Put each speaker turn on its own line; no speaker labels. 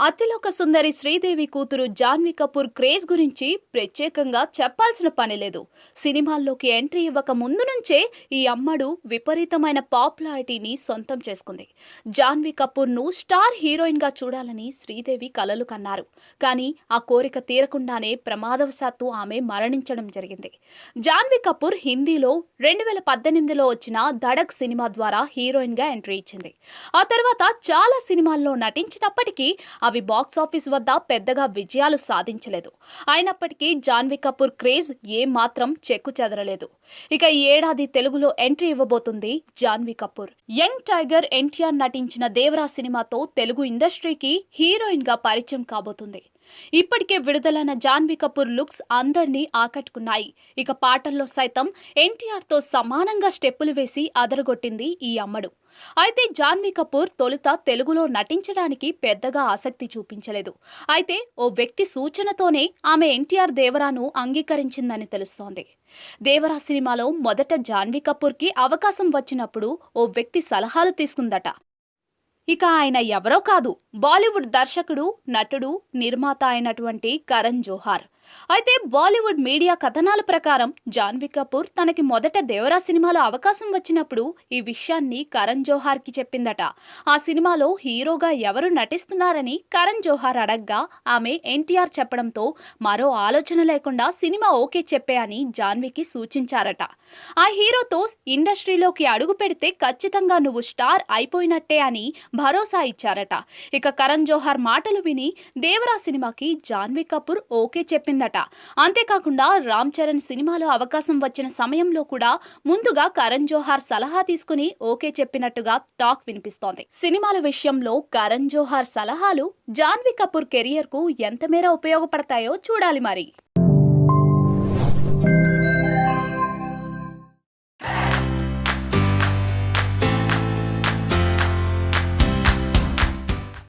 అతిలోక సుందరి శ్రీదేవి కూతురు జాన్వీ కపూర్ క్రేజ్ గురించి ప్రత్యేకంగా చెప్పాల్సిన పని లేదు. సినిమాల్లోకి ఎంట్రీ ఇవ్వక ముందు నుంచే ఈ అమ్మడు విపరీతమైన పాపులారిటీని సొంతం చేసుకుంది. జాన్వీ కపూర్ను స్టార్ హీరోయిన్గా చూడాలని శ్రీదేవి కలలు కన్నారు. కానీ ఆ కోరిక తీరకుండానే ప్రమాదవశాత్తు ఆమె మరణించడం జరిగింది. జాన్వీ కపూర్ హిందీలో 2018లో వచ్చిన ధడక్ సినిమా ద్వారా హీరోయిన్గా ఎంట్రీ ఇచ్చింది. ఆ తర్వాత చాలా సినిమాల్లో నటించినప్పటికీ అవి బాక్సాఫీస్ వద్ద పెద్దగా విజయాలు సాధించలేదు. అయినప్పటికీ జాన్వీ కపూర్ క్రేజ్ ఏమాత్రం చెక్కు చెదరలేదు. ఇక ఈ ఏడాది తెలుగులో ఎంట్రీ ఇవ్వబోతుంది జాన్వీ కపూర్. యంగ్ టైగర్ ఎన్టీఆర్ నటించిన దేవరా సినిమాతో తెలుగు ఇండస్ట్రీకి హీరోయిన్ గా పరిచయం కాబోతుంది. ఇప్పటికే విడుదలైన జాన్వీ కపూర్ లుక్స్ అందరినీ ఆకట్టుకున్నాయి. ఇక పాటల్లో సైతం ఎన్టీఆర్ తో సమానంగా స్టెప్పులు వేసి అదరగొట్టింది ఈ అమ్మడు. అయితే జాన్వీ కపూర్ తొలుత తెలుగులో నటించడానికి పెద్దగా ఆసక్తి చూపించలేదు. అయితే ఓ వ్యక్తి సూచనతోనే ఆమె ఎన్టీఆర్ దేవరాను అంగీకరించిందని తెలుస్తోంది. దేవరా సినిమాలో మొదట జాన్వీ కపూర్కి అవకాశం వచ్చినప్పుడు ఓ వ్యక్తి సలహాలు తీసుకుందట. ఇక ఆయన ఎవరో కాదు, బాలీవుడ్ దర్శకుడు, నటుడు, నిర్మాత అయినటువంటి కరణ్ జోహార్. అయితే బాలీవుడ్ మీడియా కథనాల ప్రకారం జాన్వీ కపూర్ తనకి మొదట దేవరా సినిమాలో అవకాశం వచ్చినప్పుడు ఈ విషయాన్ని కరణ్ జోహార్కి చెప్పిందట. ఆ సినిమాలో హీరోగా ఎవరు నటిస్తున్నారని కరణ్ జోహార్ అడగ్గా ఆమె ఎన్టీఆర్ చెప్పడంతో మరో ఆలోచన లేకుండా సినిమా ఓకే చెప్పే అని జాన్వీకి సూచించారట. ఆ హీరోతో ఇండస్ట్రీలోకి అడుగు పెడితే ఖచ్చితంగా నువ్వు స్టార్ అయిపోయినట్టే అని భరోసా ఇచ్చారట. ఇక కరణ్ జోహార్ మాటలు విని దేవరా సినిమాకి జాన్వీ కపూర్ ఓకే చెప్పిందట. అంతేకాకుండా రామ్ చరణ్ సినిమాలో అవకాశం వచ్చిన సమయంలో కూడా ముందుగా కరణ్ జోహార్ సలహా తీసుకుని ఓకే చెప్పినట్టుగా టాక్ వినిపిస్తోంది. సినిమాల విషయంలో కరణ్ జోహార్ సలహాలు జాన్వీ కపూర్ కెరియర్ కు ఎంత మేర ఉపయోగపడతాయో చూడాలి మరి.